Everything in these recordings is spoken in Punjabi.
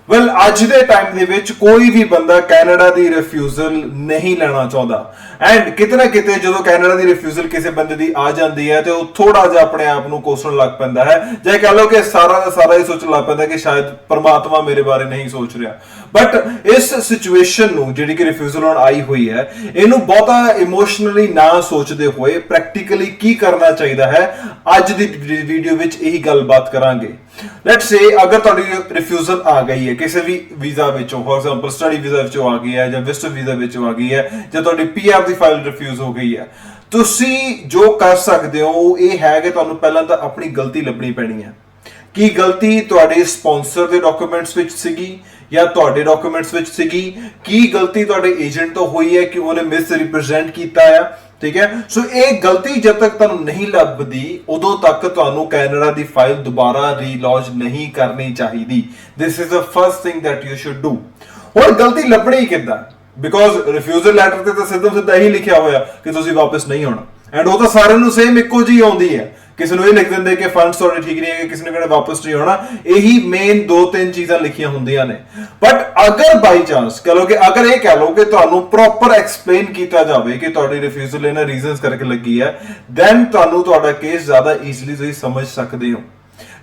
ਵੈਲ ਅੱਜ ਦੇ ਟਾਈਮ ਦੇ ਵਿੱਚ ਕੋਈ ਵੀ ਬੰਦਾ ਕੈਨੇਡਾ ਦੀ ਰਿਫਿਊਜ਼ਲ ਨਹੀਂ ਲੈਣਾ ਚਾਹੁੰਦਾ ਐਂਡ ਕਿਤੇ ਨਾ ਕਿਤੇ ਜਦੋਂ ਕੈਨੇਡਾ ਦੀ ਰਿਫਿਊਜ਼ਲ ਕਿਸੇ ਬੰਦੇ ਦੀ ਆ ਜਾਂਦੀ ਹੈ ਤੇ ਉਹ ਥੋੜਾ ਜਿਹਾ ਆਪਣੇ ਆਪ ਨੂੰ ਕੋਸਣ ਲੱਗ ਪੈਂਦਾ ਹੈ ਜਾਂ ਕਹ ਲਓ ਕਿ ਸਾਰਾ ਦਾ ਸਾਰਾ ਹੀ ਸੋਚਣ ਲੱਗ ਪੈਂਦਾ ਕਿ ਸ਼ਾਇਦ ਪਰਮਾਤਮਾ ਮੇਰੇ ਬਾਰੇ ਨਹੀਂ ਸੋਚ ਰਿਹਾ ਬਟ ਇਸ ਸਿਚੁਏਸ਼ਨ ਨੂੰ ਜਿਹੜੀ ਕਿ ਰਿਫਿਊਜ਼ਲ ਹੁਣ ਆਈ ਹੋਈ ਹੈ ਇਹਨੂੰ ਬਹੁਤਾ ਇਮੋਸ਼ਨਲੀ ਨਾ ਸੋਚਦੇ ਹੋਏ ਪ੍ਰੈਕਟੀਕਲੀ ਕੀ ਕਰਨਾ ਚਾਹੀਦਾ ਹੈ ਅੱਜ ਦੀ ਵੀਡੀਓ ਵਿੱਚ ਇਹੀ ਗੱਲਬਾਤ ਕਰਾਂਗੇ। ਲੈਟਸ ਸੇ ਅਗਰ ਤੁਹਾਡੀ ਰਿਫਿਊਜ਼ਲ ਆ ਗਈ ਹੈ ਕਿਸੇ ਵੀ ਵੀਜ਼ਾ ਵਿੱਚੋਂ ਫॉर ਐਗਜ਼ਾਮਪਲ ਸਟੱਡੀ ਵੀਜ਼ਾ ਵਿੱਚੋਂ ਆ ਗਈ ਹੈ ਜਾਂ ਵਿਜ਼ਟਰ ਵੀਜ਼ਾ ਵਿੱਚੋਂ ਆ ਗਈ ਹੈ ਜਾਂ ਤੁਹਾਡੀ ਪੀਆਰ ਦੀ ਫਾਈਲ ਰਿਫਿਊਜ਼ ਹੋ ਗਈ ਹੈ ਤੁਸੀਂ ਜੋ ਕਰ ਸਕਦੇ ਹੋ ਉਹ ਇਹ ਹੈ ਕਿ ਤੁਹਾਨੂੰ ਪਹਿਲਾਂ ਤਾਂ ਆਪਣੀ ਗਲਤੀ ਲੱਭਣੀ ਪੈਣੀ ਹੈ ਕੀ ਗਲਤੀ ਤੁਹਾਡੇ ਸਪਾਂਸਰ ਦੇ ਡਾਕੂਮੈਂਟਸ ਵਿੱਚ ਸੀਗੀ ਜਾਂ ਤੁਹਾਡੇ ਡਾਕੂਮੈਂਟਸ ਵਿੱਚ ਸੀਗੀ ਕੀ ਗਲਤੀ ਤੁਹਾਡੇ ਏਜੰਟ ਤੋਂ ਹੋਈ ਹੈ ਕਿ ਉਹਨੇ ਮਿਸ ਰਿਪਰੈਜ਼ੈਂਟ ਕੀਤਾ ਆ ਠੀਕ ਹੈ ਸੋ ਇਹ ਗਲਤੀ ਜਦ ਤੱਕ ਤੁਹਾਨੂੰ ਨਹੀਂ ਲੱਭਦੀ ਉਦੋਂ ਤੱਕ ਤੁਹਾਨੂੰ ਕੈਨੇਡਾ ਦੀ ਫਾਈਲ ਦੁਬਾਰਾ ਰੀਲੌਂਚ ਨਹੀਂ ਕਰਨੀ ਚਾਹੀਦੀ this is the first thing that you should do ਹੁਣ ਗਲਤੀ ਲੱਭਣੀ ਕਿੱਦਾਂ ਬਿਕੋਜ਼ ਰਿਫਿਊਜ਼ਲ ਲੈਟਰ ਤੇ ਤਾਂ ਸਿੱਧਾ ਇਹੀ ਲਿਖਿਆ ਹੋਇਆ ਕਿ ਤੁਸੀਂ ਵਾਪਸ ਨਹੀਂ ਆਉਣਾ ਐਂਡ ਉਹ ਤਾਂ ਸਾਰਿਆਂ ਨੂੰ ਸੇਮ ਇੱਕੋ ਜਿਹੀ ਆਉਂਦੀ ਹੈ ਕਿਸੇ ਨੂੰ ਇਹ ਲਿਖ ਦਿੰਦੇ ਕਿ ਫੰਡਸ ਤੁਹਾਡੇ ਠੀਕ ਨਹੀਂ ਹੈਗੇ ਕਿਸੇ ਨੇ ਕਹਿੰਦਾ ਵਾਪਸ ਨਹੀਂ ਆਉਣਾ ਇਹੀ ਮੇਨ ਦੋ ਤਿੰਨ ਚੀਜ਼ਾਂ ਲਿਖੀਆਂ ਹੁੰਦੀਆਂ ਨੇ ਬਟ ਅਗਰ ਬਾਈ ਚਾਂਸ ਕਹ ਲਓ ਕਿ ਅਗਰ ਇਹ ਕਹ ਲਓ ਕਿ ਤੁਹਾਨੂੰ ਪ੍ਰੋਪਰ ਐਕਸਪਲੇਨ ਕੀਤਾ ਜਾਵੇ ਕਿ ਤੁਹਾਡੀ ਰਿਫਿਊਜ਼ਲ ਇਹਨਾਂ ਰੀਜ਼ਨਸ ਕਰਕੇ ਲੱਗੀ ਹੈ ਦੈਨ ਤੁਹਾਨੂੰ ਤੁਹਾਡਾ ਕੇਸ ਜ਼ਿਆਦਾ ਈਜ਼ੀਲੀ ਤੁਸੀਂ ਸਮਝ ਸਕਦੇ ਹੋ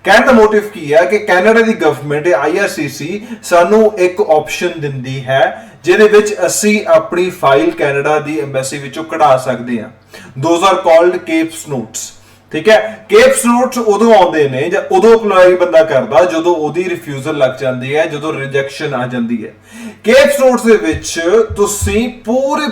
ਕਹਿਣ ਦਾ ਮੋਟਿਵ ਕੀ ਹੈ ਕਿ ਕੈਨੇਡਾ ਦੀ ਗਵਰਨਮੈਂਟ IRCC ਸਾਨੂੰ ਇੱਕ ਆਪਸ਼ਨ ਦਿੰਦੀ ਹੈ ਜਿਹਦੇ ਵਿੱਚ ਅਸੀਂ ਆਪਣੀ ਫਾਈਲ ਕੈਨੇਡਾ ਦੀ ਐਮਬੈਸੀ ਵਿੱਚੋਂ ਕਢਾ ਸਕਦੇ ਹਾਂ ਦੋਜ਼ ਆਰ ਕਾਲਡ ਕੇਪਸ ਨੋਟਸ ਠੀਕ ਹੈ ਕੇਪਸ ਨੋਟਸ ਉਦੋਂ ਆਉਂਦੇ ਨੇ ਜਾਂ ਉਦੋਂ ਅਪਲਾਈ ਬੰਦਾ ਕਰਦਾ ਜਦੋਂ ਉਹਦੀ ਰਿਫਿਊਜ਼ਲ ਲੱਗ ਜਾਂਦੀ ਹੈ ਜਦੋਂ ਰਿਜੈਕਸ਼ਨ ਆ ਜਾਂਦੀ ਹੈ ਕੇਪਸ ਨੋਟਸ ਦੇ ਵਿੱਚ ਤੁਸੀਂ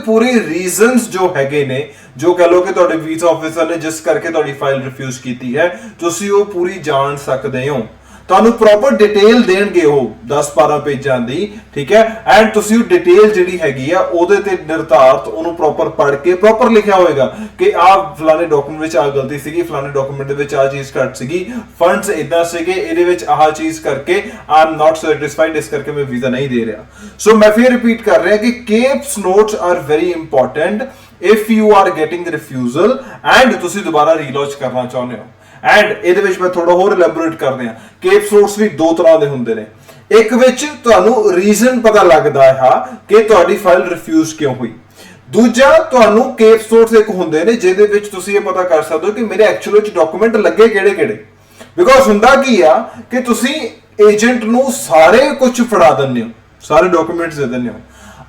ਪੂਰੇ ਰੀਜ਼ਨਸ ਜੋ ਹੈਗੇ ਨੇ ਜੋ ਕਹ ਲਓ ਕਿ ਤੁਹਾਡੇ ਵੀਜ਼ਾ ਆਫਿਸਰ ਨੇ ਜਿਸ ਕਰਕੇ ਤੁਹਾਡੀ ਫਾਈਲ ਰਿਫਿਊਜ਼ ਕੀਤੀ ਹੈ ਤੁਸੀਂ ਉਹ ਪੂਰੀ ਜਾਣ ਸਕਦੇ ਹੋ ਤੁਹਾਨੂੰ ਪ੍ਰੋਪਰ ਡਿਟੇਲ ਦੇਣਗੇ ਉਹ 10-12 ਪੇਜਾਂ ਦੀ ਠੀਕ ਹੈ ਐਂਡ ਤੁਸੀਂ ਉਹ ਡਿਟੇਲ ਜਿਹੜੀ ਹੈਗੀ ਆ ਉਹਦੇ ਤੇ ਨਿਰਧਾਰਤ ਉਹਨੂੰ ਪ੍ਰੋਪਰ ਪੜ੍ਹ ਕੇ ਪ੍ਰੋਪਰ ਲਿਖਿਆ ਹੋਏਗਾ ਕਿ ਆਹ ਫਲਾਣੇ ਡਾਕੂਮੈਂਟ ਵਿੱਚ ਆਹ ਗਲਤੀ ਸੀਗੀ ਫਲਾਣੇ ਡਾਕੂਮੈਂਟ ਦੇ ਵਿੱਚ ਆਹ ਚੀਜ਼ ਘੱਟ ਸੀਗੀ ਫੰਡਸ ਇਦਾਂ ਸੀਗੇ ਇਹਦੇ ਵਿੱਚ ਆਹ ਚੀਜ਼ ਕਰਕੇ ਆਈ ਐਮ ਨਾਟ ਸੈਟੀਸਫਾਈਡ ਇਸ ਕਰਕੇ ਮੈਂ ਵੀਜ਼ਾ ਨਹੀਂ ਦੇ ਰਿਹਾ ਸੋ ਮੈਂ ਫਿਰ ਰਿਪੀਟ ਕਰ ਰਿਹਾ ਕਿ ਕੇਪਸ notes are very important if you are getting the refusal and ਤੁਸੀਂ ਦੁਬਾਰਾ ਰੀਲੌਂਚ ਕਰਨਾ ਚਾਹੁੰਦੇ ਹੋ ਐਂਡ ਇਹਦੇ ਵਿੱਚ ਮੈਂ ਥੋੜਾ ਹੋਰ ਐਲੈਬੋਰੇਟ ਕਰਦੇ ਹਾਂ ਕੇਪਸ ਨੋਟਸ ਵੀ ਦੋ ਤਰ੍ਹਾਂ ਦੇ ਹੁੰਦੇ ਨੇ ਇੱਕ ਵਿੱਚ ਤੁਹਾਨੂੰ ਰੀਜ਼ਨ ਪਤਾ ਲੱਗਦਾ ਹੈ ਕਿ ਤੁਹਾਡੀ ਫਾਈਲ ਰਿਫਿਊਜ਼ ਕਿਉਂ ਹੋਈ ਦੂਜਾ ਤੁਹਾਨੂੰ ਕੇਪਸ ਨੋਟਸ ਇੱਕ ਹੁੰਦੇ ਨੇ ਜਿਹਦੇ ਵਿੱਚ ਤੁਸੀਂ ਇਹ ਪਤਾ ਕਰ ਸਕਦੇ ਹੋ ਕਿ ਮੇਰੇ ਐਕਚੁਅਲ ਵਿੱਚ ਡਾਕੂਮੈਂਟ ਲੱਗੇ ਕਿਹੜੇ ਬਿਕੋਜ਼ ਹੁੰਦਾ ਕੀ ਆ ਕਿ ਤੁਸੀਂ ਏਜੰਟ ਨੂੰ ਸਾਰੇ ਕੁਝ ਫੜਾ ਦਿੰਦੇ ਹੋ ਸਾਰੇ ਡਾਕੂਮੈਂਟਸ ਦੇ ਦਿੰਦੇ ਹੋ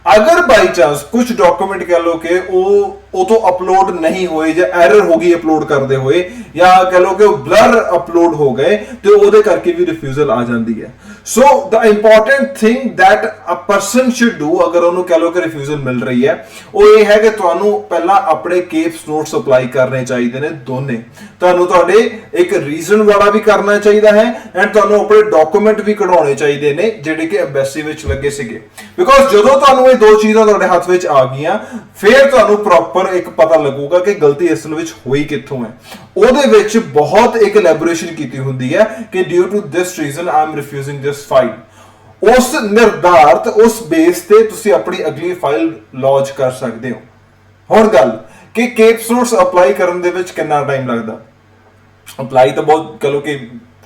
अगर बाई चांस कुछ डॉक्यूमेंट कह लो कि वो तो अपलोड नहीं होए या एरर होगी अपलोड करते हुए या कह लो कि ब्लर अपलोड हो गए तो ਉਹਦੇ ਕਰਕੇ ਵੀ ਰਿਫਿਊਜ਼ਲ ਆ ਜਾਂਦੀ ਹੈ so the important thing that a person should do ਅਗਰ ਉਹਨੂੰ ਕਹ ਲੋ ਕਿ ਰਿਫਿਊਜ਼ਲ ਮਿਲ ਰਹੀ ਹੈ ਉਹ ਇਹ ਹੈ ਕਿ ਤੁਹਾਨੂੰ ਪਹਿਲਾਂ ਆਪਣੇ ਕੇਪਸ ਨੋਟਸ ਅਪਲਾਈ ਕਰਨੇ ਚਾਹੀਦੇ ਨੇ ਦੋਨੇ ਤੁਹਾਨੂੰ ਤੁਹਾਡੇ ਇੱਕ ਰੀਜ਼ਨ ਵਾਲਾ ਵੀ ਕਰਨਾ ਚਾਹੀਦਾ ਹੈ ਐਂਡ ਤੁਹਾਨੂੰ ਆਪਣੇ ਡਾਕੂਮੈਂਟ ਵੀ ਕਢਾਉਣੇ ਚਾਹੀਦੇ ਨੇ ਜਿਹੜੇ ਕਿ ਐਮਬੈਸੀ ਵਿੱਚ ਲੱਗੇ ਸੀਗੇ ਬਿਕੋਜ਼ ਜਦੋਂ ਤੁਹਾਨੂੰ ਇਹ ਦੋ ਚੀਜ਼ਾਂ ਤੁਹਾਡੇ ਹੱਥ ਵਿੱਚ ਆ ਗਈਆਂ ਫਿਰ ਤੁਹਾਨੂੰ ਪ੍ਰੋਪਰ ਇੱਕ ਪਤਾ ਲੱਗੂਗਾ ਕਿ ਗਲਤੀ ਅਸਲ ਵਿੱਚ ਹੋਈ ਕਿੱਥੋਂ ਹੈ ਉਹਦੇ ਵਿੱਚ ਬਹੁਤ ਇੱਕ ਐਲੈਬੋਰੇਸ਼ਨ ਕੀਤੀ ਹੁੰਦੀ ਹੈ ਕਿ due to this reason I am refusing this file ਉਸ ਨਿਰਧਾਰਤ ਉਸ ਬੇਸ ਤੇ ਤੁਸੀਂ ਆਪਣੀ ਅਗਲੀ ਫਾਈਲ ਲੌਂਚ ਕਰ ਸਕਦੇ ਹੋ ਹੁਣ ਗੱਲ ਕਿ ਕੇਪਸ ਨੋਟਸ ਅਪਲਾਈ ਕਰਨ ਦੇ ਵਿੱਚ ਕਿੰਨਾ ਟਾਈਮ ਲੱਗਦਾ ਅਪਲਾਈ ਤਾਂ ਬਹੁਤ ਕਹ ਲਓ ਕਿ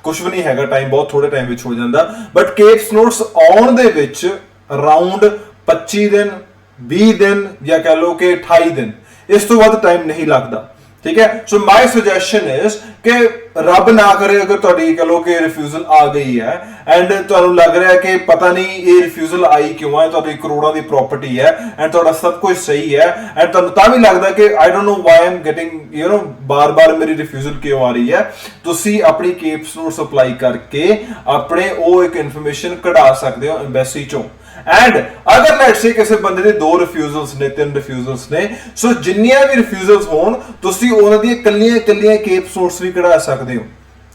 ਕੁਝ ਵੀ ਨਹੀਂ ਹੈਗਾ ਟਾਈਮ ਬਹੁਤ ਥੋੜੇ ਟਾਈਮ ਵਿੱਚ ਹੋ ਜਾਂਦਾ ਬਟ ਕੇਪਸ ਨੋਟਸ ਆਉਣ ਦੇ ਵਿੱਚ ਅਰਾਊਂਡ 25 ਦਿਨ 20 ਦਿਨ ਜਾਂ ਕਹ ਲਓ ਕਿ 28 ਦਿਨ ਇਸ ਤੋਂ ਵੱਧ ਟਾਈਮ ਨਹੀਂ ਲੱਗਦਾ ਠੀਕ ਹੈ ਸੋ ਮਾਈ ਸੁਜੈਸ਼ਨ ਇਜ਼ ਕਿ ਰੱਬ ਨਾ ਕਰੇ ਅਗਰ ਤੁਹਾਡੀ ਕਹ ਲਓ ਕਿ ਰਿਫਿਊਜ਼ਲ ਆ ਗਈ ਹੈ ਐਂਡ ਤੁਹਾਨੂੰ ਲੱਗ ਰਿਹਾ ਕਿ ਪਤਾ ਨਹੀਂ ਇਹ ਰਿਫਿਊਜ਼ਲ ਆਈ ਕਿਉਂ ਹੈ ਤੁਹਾਡੀ ਕਰੋੜਾਂ ਦੀ ਪ੍ਰਾਪਰਟੀ ਹੈ ਐਂਡ ਤੁਹਾਡਾ ਸਭ ਕੁਝ ਸਹੀ ਹੈ ਐਂਡ ਤੁਹਾਨੂੰ ਤਾਂ ਵੀ ਲੱਗਦਾ ਕਿ I don't know why I'm getting you know ਬਾਰ-ਬਾਰ ਮੇਰੀ ਰਿਫਿਊਜ਼ਲ ਕਿਉਂ ਆ ਰਹੀ ਹੈ ਤੁਸੀਂ ਆਪਣੀ ਕੇਪਸ ਨੋਟਸ ਅਪਲਾਈ ਕਰਕੇ ਆਪਣੇ ਉਹ ਇੱਕ ਇਨਫੋਰਮੇਸ਼ਨ ਕਢਾ ਸਕਦੇ ਹੋ ਐਮਬੈਸੀ ਚੋਂ ਐਂਡ ਅਗਰ ਲੈਟਸ ਸੇ ਕਿਸੇ ਬੰਦੇ ਦੇ 2 ਰਿਫਿਊਜ਼ਲਸ ਨੇ 3 ਰਿਫਿਊਜ਼ਲਸ ਨੇ ਸੋ ਜਿੰਨੀਆਂ ਵੀ ਰਿਫਿਊਜ਼ਲਸ ਹੋਣ ਤੁਸੀਂ ਉਹਨਾਂ ਦੀਆਂ ਕੱਲੀਆਂ ਕੇਪਸ ਨੋਟਸ ਵੀ ਕਢਾ ਸਕਦੇ ਹੋ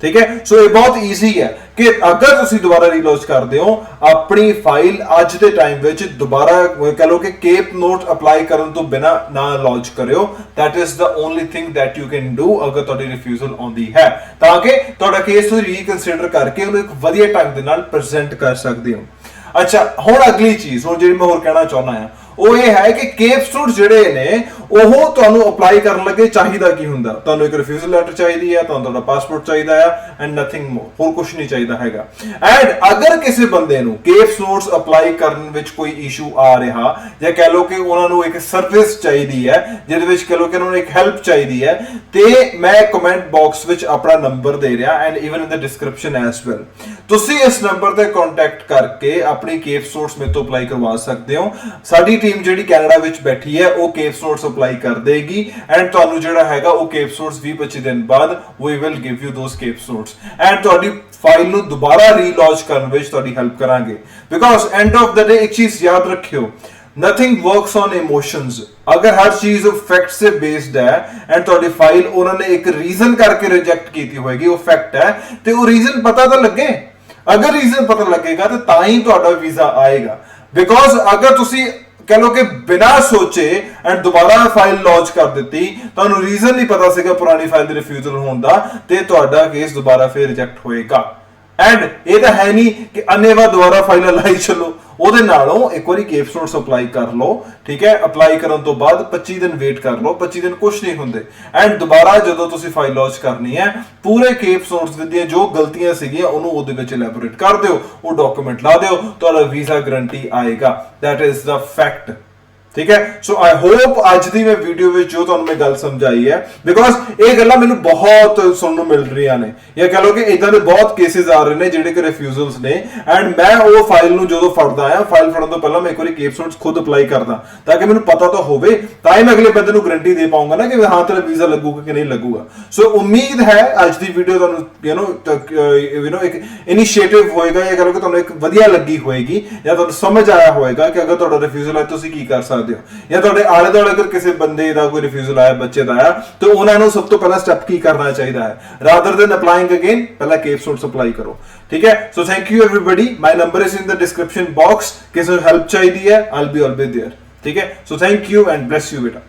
ਠੀਕ ਹੈ ਸੋ ਇਹ ਬਹੁਤ ਈਜ਼ੀ ਹੈ ਕਿ ਅਗਰ ਤੁਸੀਂ ਦੁਬਾਰਾ ਰੀਲੌਂਚ ਕਰਦੇ ਹੋ ਆਪਣੀ ਫਾਈਲ ਅੱਜ ਦੇ ਟਾਈਮ ਵਿੱਚ ਦੁਬਾਰਾ ਕਹ ਲਓ ਕਿ ਕੇਪ ਨੋਟ ਅਪਲਾਈ ਕਰਨ ਤੋਂ ਬਿਨਾ ਨਾ ਲਾਂਚ ਕਰਿਓ that is the only thing that you can do ਅਗਰ ਤੁਹਾਡੀ ਰਿਫਿਊਜ਼ਲ ਆਉਂਦੀ ਹੈ ਤਾਂ ਕਿ ਤੁਹਾਡਾ ਕੇਸ ਤੁਸੀਂ ਰੀਕਨਸੀਡਰ ਕਰਕੇ ਉਹਨੂੰ ਇੱਕ ਵਧੀਆ ਢੰਗ ਦੇ ਨਾਲ ਪ੍ਰੈਜ਼ੈਂਟ ਕਰ ਸਕਦੇ ਹੋ ਅੱਛਾ ਹੁਣ ਅਗਲੀ ਚੀਜ਼ ਹੁਣ ਜਿਹੜੀ ਮੈਂ ਹੋਰ ਕਹਿਣਾ ਚਾਹੁੰਦਾ ਹਾਂ ਉਹ ਇਹ ਹੈ ਕਿ ਕੇਪ ਸੂਟ ਜਿਹੜੇ ਨੇ ਉਹ ਤੁਹਾਨੂੰ ਅਪਲਾਈ ਕਰਨ ਲੱਗੇ ਚਾਹੀਦਾ ਕੀ ਹੁੰਦਾ, ਤੁਹਾਨੂੰ ਇੱਕ ਰਿਫਿਊਜ਼ਲ ਲੈਟਰ ਚਾਹੀਦੀ ਹੈ, ਤੁਹਾਨੂੰ ਤੁਹਾਡਾ ਪਾਸਪੋਰਟ ਚਾਹੀਦਾ ਹੈ ਐਂਡ ਨਥਿੰਗ ਮੋਰ, ਹੋਰ ਕੁਝ ਨਹੀਂ ਚਾਹੀਦਾ ਹੈਗਾ। ਐਂਡ ਅਗਰ ਕਿਸੇ ਬੰਦੇ ਨੂੰ ਕੇਪ ਸੂਟਸ ਅਪਲਾਈ ਕਰਨ ਵਿੱਚ ਕੋਈ ਇਸ਼ੂ ਆ ਰਿਹਾ, ਜਾਂ ਕਹਿ ਲਓ ਕਿ ਉਹਨਾਂ ਨੂੰ ਇੱਕ ਸਰਵਿਸ ਚਾਹੀਦੀ ਹੈ, ਜਿਹਦੇ ਵਿੱਚ ਕਹਿ ਲਓ ਕਿ ਉਹਨਾਂ ਨੂੰ ਇੱਕ ਹੈਲਪ ਚਾਹੀਦੀ ਹੈ, ਤੇ ਮੈਂ ਕਮੈਂਟ ਬਾਕਸ ਵਿੱਚ ਆਪਣਾ ਨੰਬਰ ਦੇ ਰਿਹਾ and even in the description as well, ਤੁਸੀਂ ਇਸ ਨੰਬਰ ਤੇ ਕੰਟੈਕਟ ਕਰਕੇ ਆਪਣੀ ਕੇਪ ਸੂਟਸ ਮੇਰੇ ਤੋਂ ਅਪਲਾਈ ਕਰਵਾ ਸਕਦੇ ਹੋ। ਸਾਡੀ ਟੀਮ ਜਿਹੜੀ ਕੈਨੇਡਾ ਵਿੱਚ ਬੈਠੀ ਹੈ ਉਹ ਕੇਪ ਸੂਟਸ ਅਪਲਾਈ ਕਰ ਦੇਗੀ ਐਂਡ ਤੁਹਾਨੂੰ ਜਿਹੜਾ ਹੈਗਾ ਉਹ ਕੇਪ ਸੂਟਸ 20-25 ਦਿਨ ਬਾਅਦ we will give you ਦੋਸ cape suits and ਤੁਹਾਡੀ ਫਾਈਲ ਨੂੰ ਦੁਬਾਰਾ ਰੀਲਾਂਚ ਕਰਨ ਵਿੱਚ ਤੁਹਾਡੀ ਹੈਲਪ ਕਰਾਂਗੇ। ਬਿਕੋਜ਼ ਐਂਡ ਆਫ ਦ ਡੇ ਇੱਕ ਚੀਜ਼ ਯਾਦ ਰੱਖਿਓ, nothing works on emotions। अगर हर चीज फैक्ट से बेस्ड है एंड ਤੁਹਾਡੀ ਫਾਈਲ ਉਹਨਾਂ ਨੇ ਇੱਕ ਰੀਜ਼ਨ ਕਰਕੇ ਰਿਜੈਕਟ ਕੀਤੀ ਹੋਏਗੀ, ਉਹ ਫੈਕਟ ਹੈ, ਤੇ ਉਹ ਰੀਜ਼ਨ ਪਤਾ ਤਾਂ ਲੱਗੇ। ਅਗਰ ਰੀਜ਼ਨ ਪਤਾ ਲੱਗੇਗਾ ਤੇ ਤਾਂ ਹੀ ਤੁਹਾਡਾ ਵੀਜ਼ਾ ਆਏਗਾ। ਬਿਕੋਜ਼ ਅਗਰ ਤੁਸੀਂ कह लो कि बिना सोचे एंड दोबारा फाइल लॉन्च कर दी, ਤੁਹਾਨੂੰ ਰੀਜ਼ਨ ਨਹੀਂ ਪਤਾ ਸੀਗਾ ਪੁਰਾਣੀ ਫਾਈਲ ਦੀ ਰਿਫਿਊਜ਼ਲ ਹੋਣ ਦਾ, ਤੇ ਤੁਹਾਡਾ ਕੇਸ ਦੁਬਾਰਾ ਫਿਰ ਰਿਜੈਕਟ ਹੋਏਗਾ। ਐਂਡ ਇਹ ਤਾਂ ਹੈ ਨਹੀਂ ਕਿ ਅੰਨੇਵਾਹ ਦੁਬਾਰਾ ਫਾਈਲਾਂ ਲਾਈ ਚੱਲੋ, ਉਹਦੇ ਨਾਲੋਂ ਇੱਕ ਵਾਰੀ ਕੇਪ ਸੂਟਸ ਅਪਲਾਈ ਕਰ ਲਓ, ਠੀਕ ਹੈ। ਅਪਲਾਈ ਕਰਨ ਤੋਂ ਬਾਅਦ 25 ਦਿਨ ਵੇਟ ਕਰ ਲਓ, 25 ਦਿਨ ਕੁਝ ਨਹੀਂ ਹੁੰਦੇ ਐਂਡ ਦੁਬਾਰਾ ਜਦੋਂ ਤੁਸੀਂ ਫਾਈਲ ਲੌਂਚ ਕਰਨੀ ਹੈ, ਪੂਰੇ ਕੇਪ ਸੂਟਸ ਦੀਆਂ ਜੋ ਗਲਤੀਆਂ ਸੀਗੀਆਂ ਉਹਨੂੰ ਉਹਦੇ ਵਿੱਚ ਇਲੈਬੋਰੇਟ ਕਰ ਦਿਓ, ਉਹ ਡਾਕੂਮੈਂਟ ਲਾ ਦਿਓ, ਤੁਹਾਡਾ ਵੀਜ਼ਾ ਗਰੰਟੀ ਆਏਗਾ। ਦੈਟ ਇਜ਼ ਦ ਫੈਕਟ, ਠੀਕ ਹੈ। ਸੋ ਆਈ ਹੋਪ ਅੱਜ ਦੀ ਮੈਂ ਵੀਡੀਓ ਵਿੱਚ ਜੋ ਤੁਹਾਨੂੰ ਮੈਂ ਗੱਲ ਸਮਝਾਈ ਹੈ, ਬਿਕੋਜ਼ ਇਹ ਗੱਲਾਂ ਮੈਨੂੰ ਬਹੁਤ ਸੁਣਨ ਨੂੰ ਮਿਲ ਰਹੀਆਂ ਨੇ, ਜਾਂ ਕਹ ਲਓ ਕਿ ਇਦਾਂ ਦੇ ਬਹੁਤ ਕੇਸਿਸ ਆ ਰਹੇ ਨੇ ਜਿਹੜੇ ਕਿ ਰਿਫਿਊਜ਼ਲਸ ਨੇ, ਐਂਡ ਮੈਂ ਉਹ ਫਾਈਲ ਨੂੰ ਜਦੋਂ ਫੜਦਾ ਆ, ਫਾਈਲ ਫੜਨ ਤੋਂ ਪਹਿਲਾਂ ਮੈਂ ਇੱਕ ਵਾਰੀ ਕੇਪ ਸੂਟਸ ਖੁਦ ਅਪਲਾਈ ਕਰਦਾ, ਤਾਂ ਕਿ ਮੈਨੂੰ ਪਤਾ ਤਾਂ ਹੋਵੇ, ਤਾਂ ਹੀ ਮੈਂ ਅਗਲੇ ਬੰਦੇ ਨੂੰ ਗਰੰਟੀ ਦੇ ਪਾਉਂਗਾ ਨਾ ਕਿ ਹਾਂ ਤੇਰਾ ਵੀਜ਼ਾ ਲੱਗੂਗਾ ਕਿ ਨਹੀਂ ਲੱਗੂਗਾ। ਸੋ ਉਮੀਦ ਹੈ ਅੱਜ ਦੀ ਵੀਡੀਓ ਤੁਹਾਨੂੰ ਯੂ نو ਇੱਕ ਇਨੀਸ਼ੀਏਟਿਵ ਹੋਏਗਾ, ਜਾਂ ਕਹ ਲਓ ਕਿ ਤੁਹਾਨੂੰ ਇੱਕ ਵਧੀਆ ਲੱਗੀ ਹੋਏਗੀ, ਜਾਂ ਤੁਹਾਨੂੰ ਸਮਝ ਆਇਆ ਹੋਏਗਾ ਕਿ ਅਗਰ ਤੁਹਾਡਾ ਰਿਫਿਊਜ਼ਲ ਹੈ ਤੁਸੀਂ ਕੀ ਕਰ ਸਕਦੇ ਹੋ, ਜਾਂ ਤੁਹਾਡੇ ਆਲੇ ਦੁਆਲੇ ਅਗਰ ਕਿਸੇ ਬੰਦੇ ਦਾ ਕੋਈ ਰਿਫਿਊਜ਼ਲ ਆਇਆ, ਬੱਚੇ ਦਾ ਆਇਆ, ਤੇ ਉਹਨਾਂ ਨੂੰ ਸਭ ਤੋਂ ਪਹਿਲਾਂ ਸਟੈਪ ਕੀ ਕਰਨਾ ਚਾਹੀਦਾ ਹੈ, ਰਾਦਰ ਦੈਨ ਅਪਲਾਈਂਗ ਅਗੇਨ, ਪਹਿਲਾਂ ਕੇਪ ਸੂਟਸ ਅਪਲਾਈ ਕਰੋ, ਠੀਕ ਹੈ। So thank you everybody, my number is in the description box, ਕਿਸੇ ਨੂੰ ਹੈਲਪ ਚਾਹੀਦੀ ਹੈ ਆਈਲ ਬੀ ਆਲਵੇਜ਼ देयर, ਠੀਕ ਹੈ। So thank you and bless you ਬੇਟਾ।